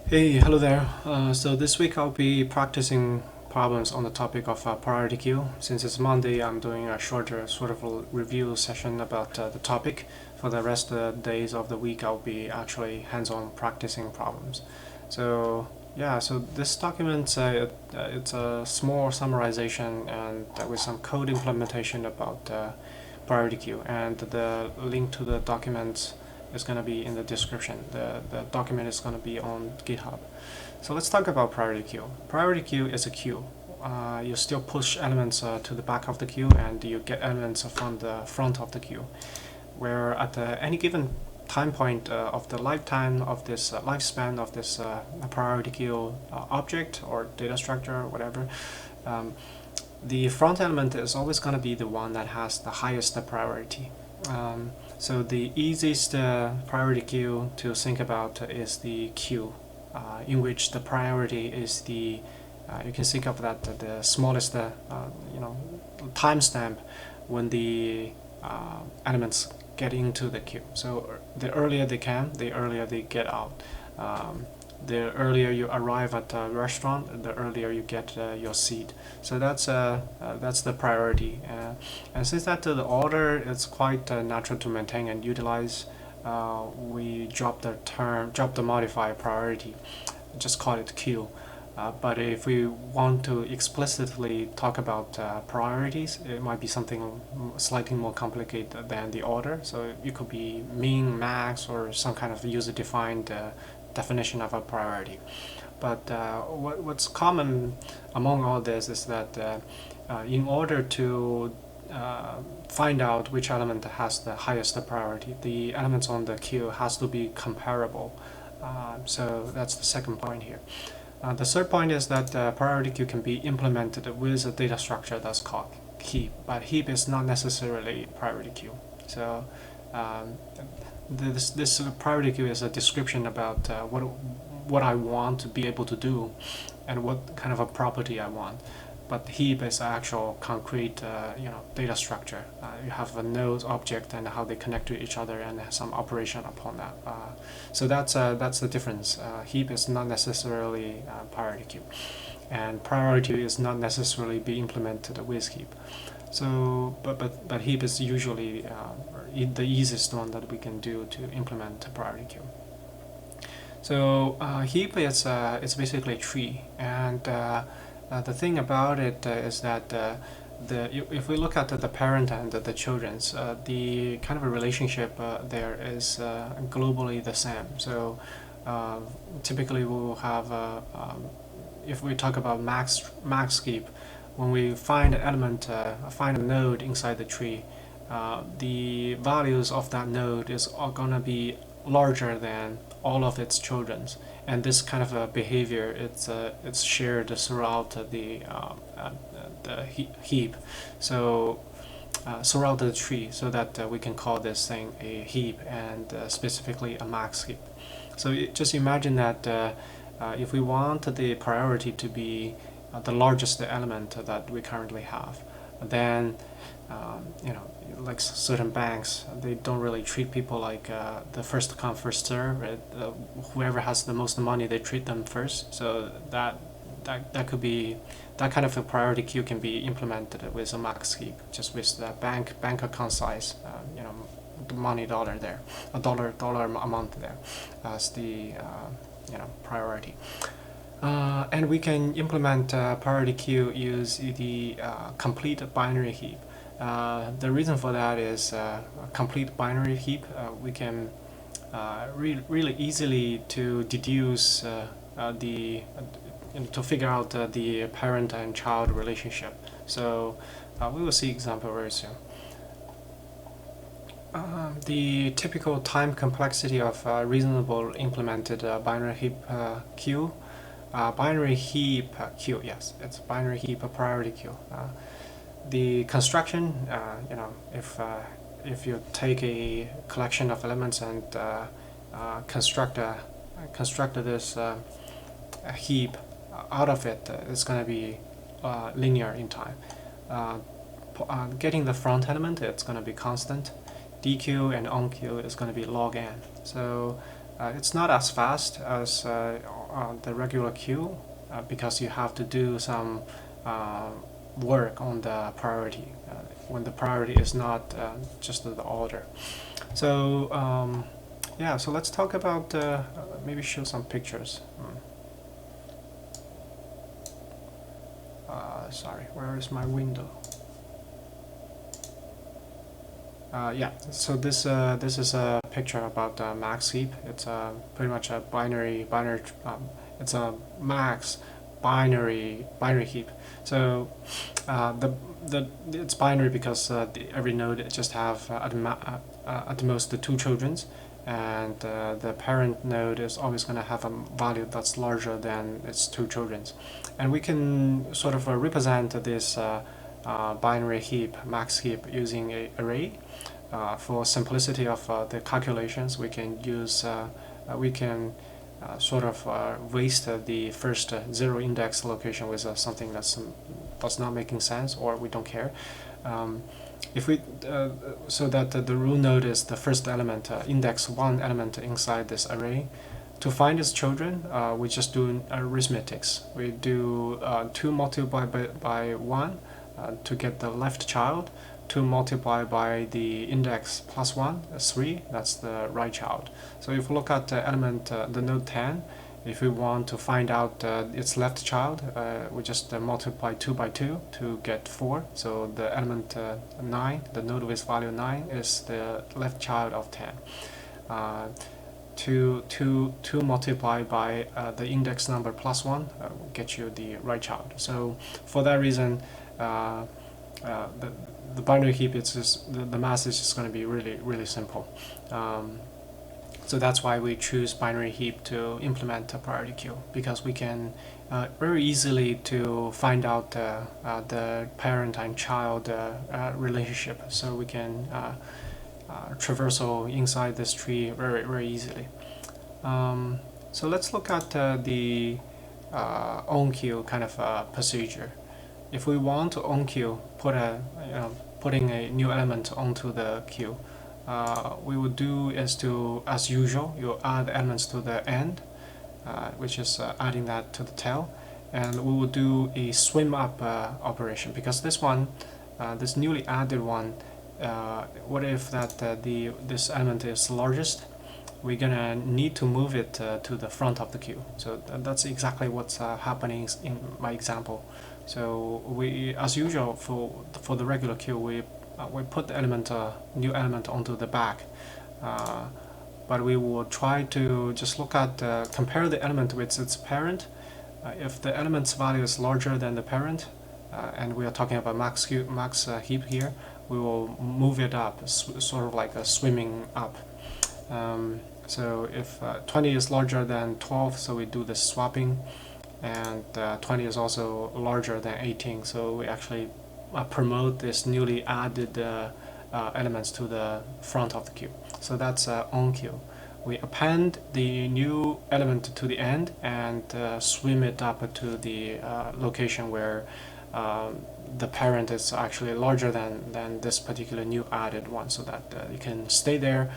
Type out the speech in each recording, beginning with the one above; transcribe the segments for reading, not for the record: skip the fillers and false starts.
Hey, hello there. So this week I'll be practicing problems on the topic of priority queue. Since it's Monday, I'm doing a shorter sort of a review session about the topic. For the rest of the days of the week, I'll be actually hands-on practicing problems. So yeah, so this document it's a small summarization and with some code implementation about priority queue, and the link to the document is going to be in the description. The document is going to be on GitHub. So let's talk about priority queue. Priority queue is a queue. You still push elements to the back of the queue, and you get elements from the front of the queue. Where at any given time point of the lifetime of this lifespan of this priority queue object or data structure or whatever, um, the front element is always going to be the one that has the highest priority. So the easiest priority queue to think about is the queue in which the priority is the you can think of that the smallest timestamp when the elements get into the queue. So the earlier they can, the earlier they get out. The earlier you arrive at a restaurant, the earlier you get your seat. So that's the priority. And since that the order is quite natural to maintain and utilize, we drop the modifier priority, just call it queue. But if we want to explicitly talk about priorities, it might be something slightly more complicated than the order. So it could be min, max, or some kind of user-defined definition of a priority. But what's common among all this is that in order to find out which element has the highest priority, the elements on the queue has to be comparable. So that's the second point here. The third point is that priority queue can be implemented with a data structure that's called heap, but heap is not necessarily priority queue. So um, this priority queue is a description about what I want to be able to do and what kind of a property I want. But heap is actual concrete data structure. You have a node object and how they connect to each other and some operation upon that. So that's the difference. Heap is not necessarily priority queue, and priority is not necessarily be implemented with heap. So, but heap is usually the easiest one that we can do to implement a priority queue. So heap is it's basically a tree, and the thing about it is that if we look at the parent and the children's, the kind of a relationship there is globally the same. So uh, typically we will have if we talk about max heap, when we find an element, find a node inside the tree, the values of that node are gonna be larger than all of its children's, and this kind of a behavior it's shared throughout the heap. So throughout the tree, so that we can call this thing a heap and specifically a max heap. So just imagine that if we want the priority to be the largest element that we currently have, then like certain banks, they don't really treat people like the first come first serve. Whoever has the most money, they treat them first. So that could be that kind of a priority queue can be implemented with a max heap, just with the bank account size. The money dollar there, a dollar amount there, as the priority. And we can implement priority queue use the complete binary heap. The reason for that is a complete binary heap. We can really easily to deduce to figure out the parent and child relationship. So we will see example very soon. The typical time complexity of reasonable implemented binary heap queue. Binary heap queue, yes, it's binary heap priority queue. The construction, if you take a collection of elements and construct this heap out of it, it's going to be linear in time. Getting the front element, it's going to be constant. DQ and onQ is going to be log n. So it's not as fast as the regular queue because you have to do some work on the priority when the priority is not just the order. So yeah, so let's talk about maybe show some pictures. Sorry, where is my window? Yeah, so this is a picture about max heap. It's pretty much a binary. It's a max binary heap. So it's binary because every node just have at most the two children, and the parent node is always going to have a value that's larger than its two children, and we can sort of represent this binary heap, max heap, using an array. For simplicity of the calculations, we can use sort of waste the first zero index location with something that's not making sense, or we don't care. If we so that the rule node is the first element, index one element inside this array. To find its children, we just do arithmetics. We do 2 multiplied by 1 to get the left child, 2 multiplied by the index plus 1, 3, that's the right child. So if we look at the element, the node 10, if we want to find out its left child, we just multiply 2 by 2 to get 4. So the element 9, the node with value 9, is the left child of 10. 2 multiplied by the index number plus 1 will get you the right child. So for that reason, the binary heap, it's just, the math is just going to be really simple. So that's why we choose binary heap to implement a priority queue, because we can very easily to find out the parent and child relationship. So we can traversal inside this tree very easily. So let's look at the on queue kind of procedure. If we want to on queue, putting a new element onto the queue, we would do is to, as usual, you add elements to the end, which is adding that to the tail, and we will do a swim up operation, because this one, this newly added one, what if that this element is largest? We're gonna need to move it to the front of the queue. So that's exactly what's happening in my example. So we, as usual, for the regular queue, we put the element, new element onto the back, but we will try to just look at compare the element with its parent. If the element's value is larger than the parent, and we are talking about max heap here, we will move it up, sort of like a swimming up. So if 20 is larger than 12, so we do the swapping, and 20 is also larger than 18, so we actually promote this newly added elements to the front of the queue. So that's on queue. We append the new element to the end and swim it up to the location where the parent is actually larger than this particular new added one, so that you can stay there,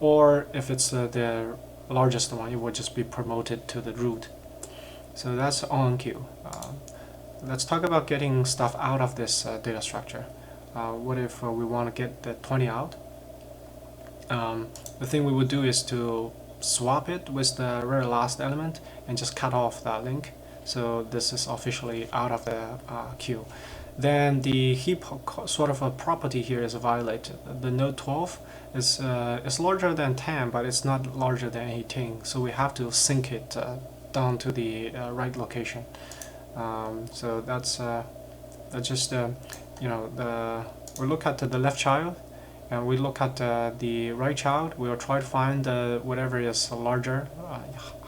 or if it's the largest one, it will just be promoted to the root. So that's on queue. Let's talk about getting stuff out of this data structure. What if we want to get the 20 out? The thing we would do is to swap it with the very last element and just cut off that link. So this is officially out of the queue. Then the heap sort of a property here is violated. The node 12 is larger than 10, but it's not larger than 18. So we have to sync it down to the right location. So that's just we look at the left child, and we look at the right child. We'll try to find whatever is larger,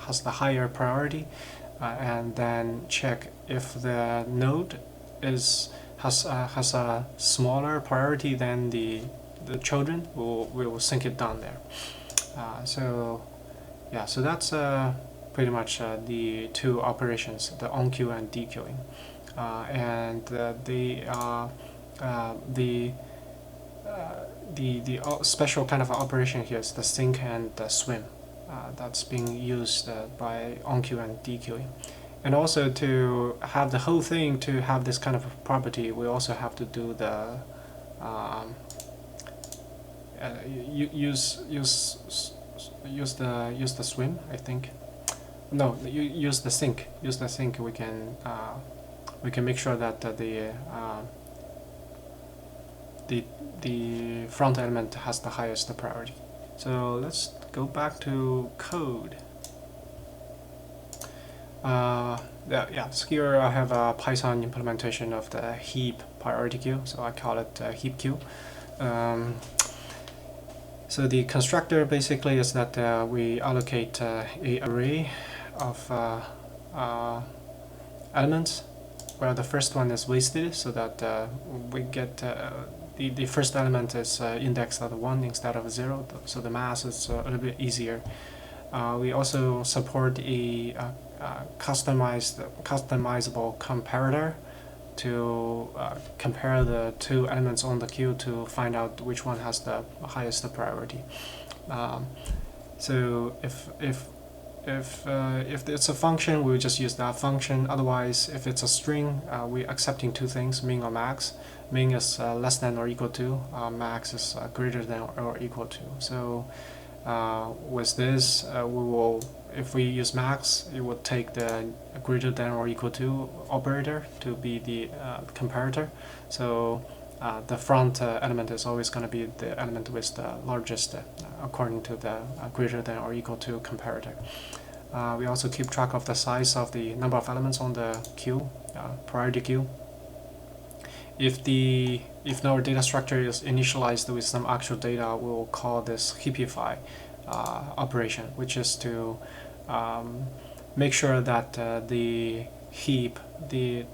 has the higher priority, and then check if the node has a smaller priority than the children. We will sync it down there. So yeah, so that's pretty much the two operations, the on queue and dequeuing, and the special kind of operation here is the sync and the swim. that's being used by onQ and dequeuing. And also to have the whole thing to have this kind of property, we also have to do the use the swim, I think. No, use the sync. Use the sync. We can make sure that the front element has the highest priority. So let's go back to code. So here I have a Python implementation of the heap priority queue, so I call it heap queue. So the constructor basically is that we allocate a array of elements, where the first one is wasted, so that we get the first element is indexed at 1 instead of 0, so the math is a little bit easier. We also support a customizable comparator to compare the two elements on the queue to find out which one has the highest priority. So if it's a function, we just use that function. Otherwise, if it's a string, we're accepting two things: min or max. Min is less than or equal to, max is greater than or equal to. So with this, we will, if we use max, it would take the greater than or equal to operator to be the comparator. So the front element is always going to be the element with the largest according to the greater than or equal to comparator. We also keep track of the size of the number of elements on the queue, priority queue. If our data structure is initialized with some actual data, we'll call this heapify operation, which is to make sure that the heap, the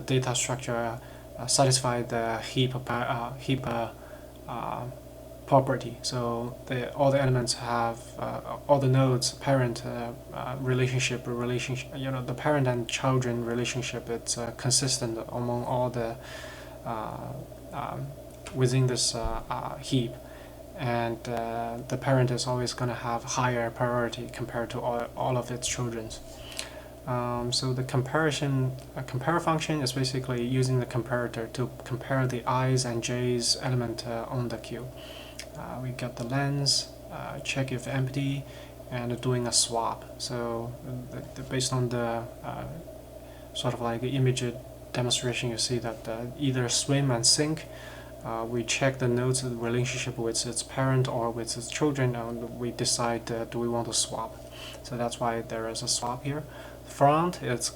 data structure satisfy the heap property. So all the elements have all the nodes parent relationship, the parent and children relationship. It's consistent among all the within this heap, and the parent is always going to have higher priority compared to all of its children. So the compare function is basically using the comparator to compare the i's and j's element on the queue. We get the lens, check if empty, and doing a swap. So based on the sort of like image demonstration, you see that either swim and sync, we check the node's relationship with its parent or with its children, and we decide do we want to swap. So that's why there is a swap here. Front, it's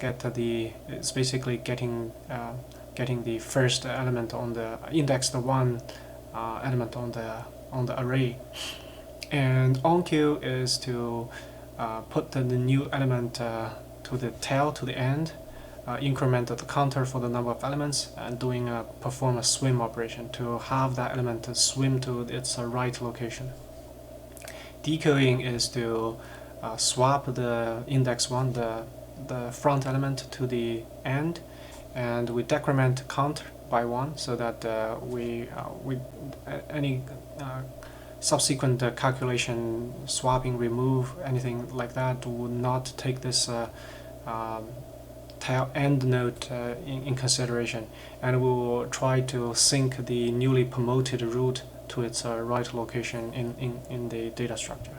basically getting the first element on the index, the one element on the array, and onQ is to put the new element to the tail, to the end, increment the counter for the number of elements, and perform a swim operation to have that element to swim to its right location. Dequeuing is to swap the index 1, the front element, to the end, and we decrement count by 1, so that any subsequent calculation, swapping, remove, anything like that would not take this tail end node in consideration, and we will try to sync the newly promoted root to its right location in the data structure.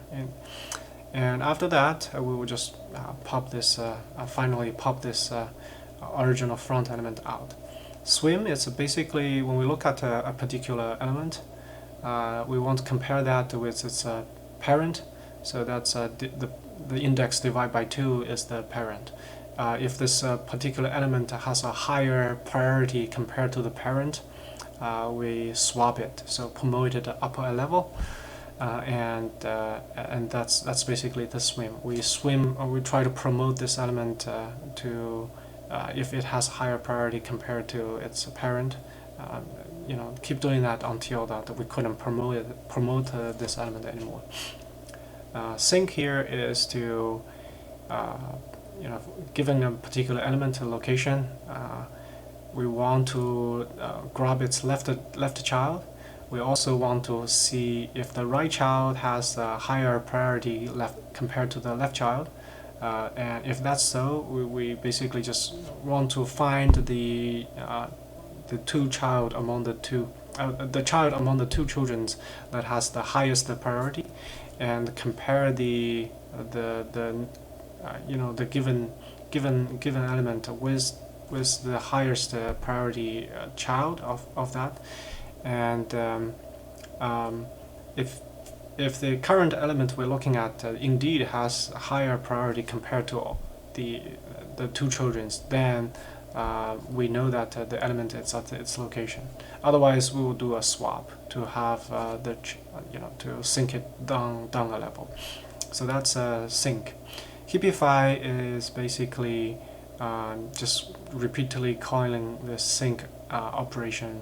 And after that, we will just finally pop this original front element out. Swim is basically when we look at a particular element, we want to compare that with its parent. So that's the index divided by 2 is the parent. If this particular element has a higher priority compared to the parent, we swap it, so promote it up a level. And that's basically the swim. We try to promote this element to if it has higher priority compared to its parent. Keep doing that until that we couldn't promote this element anymore. Sync here is to given a particular element a location, we want to grab its left child. we also want to see if the right child has a higher priority left compared to the left child. And if that's so, we basically just want to find the two child among the child among the two children that has the highest priority, and compare the the given element with the highest priority child of that. And if the current element we're looking at indeed has a higher priority compared to the two children's, then we know that the element is at its location. Otherwise, we will do a swap to have to sync it down a level. So that's a sync. Heapify is basically just repeatedly calling the sync operation,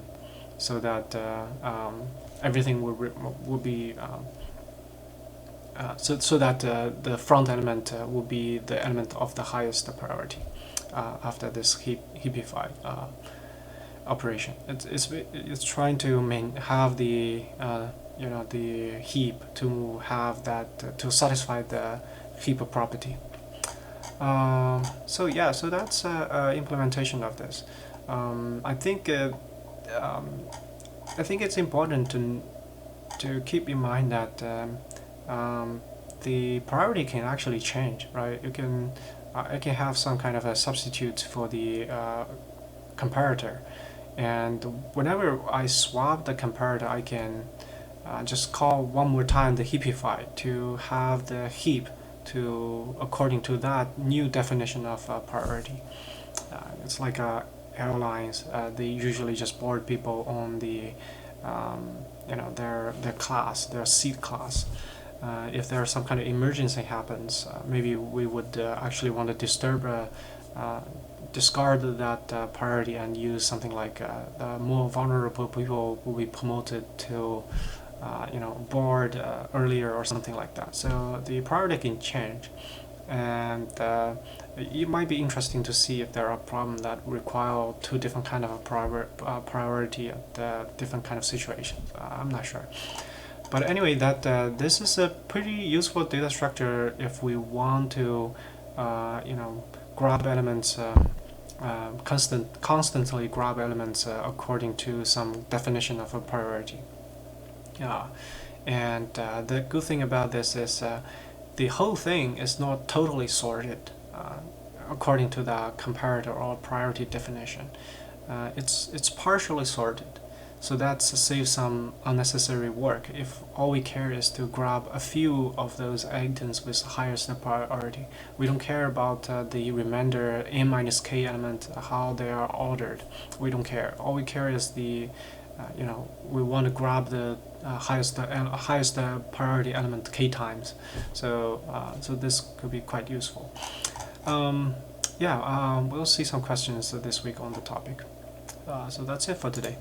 so that everything will be so that the front element will be the element of the highest priority after this heapify operation. It's trying to have the the heap to have that to satisfy the heap property. So yeah, so that's implementation of this. I think it's important to keep in mind that the priority can actually change, right? You can I can have some kind of a substitute for the comparator, and whenever I swap the comparator, I can just call one more time the heapify to have the heap to according to that new definition of priority. It's like airlines. They usually just board people on the their class, their seat class. If there's some kind of emergency happens, maybe we would actually want to discard that priority and use something like the more vulnerable people will be promoted to board earlier or something like that. So the priority can change, and it might be interesting to see if there are problems that require two different kind of priority at different kind of situations. I'm not sure. But anyway, that this is a pretty useful data structure if we want to, grab elements, constantly grab elements according to some definition of a priority. And the good thing about this is the whole thing is not totally sorted according to the comparator or priority definition. It's partially sorted. So that saves some unnecessary work if all we care is to grab a few of those items with highest priority. We don't care about the remainder n minus k element, how they are ordered. We don't care. All we care is the, we want to grab the highest priority element k times. So this could be quite useful. We'll see some questions this week on the topic. So that's it for today.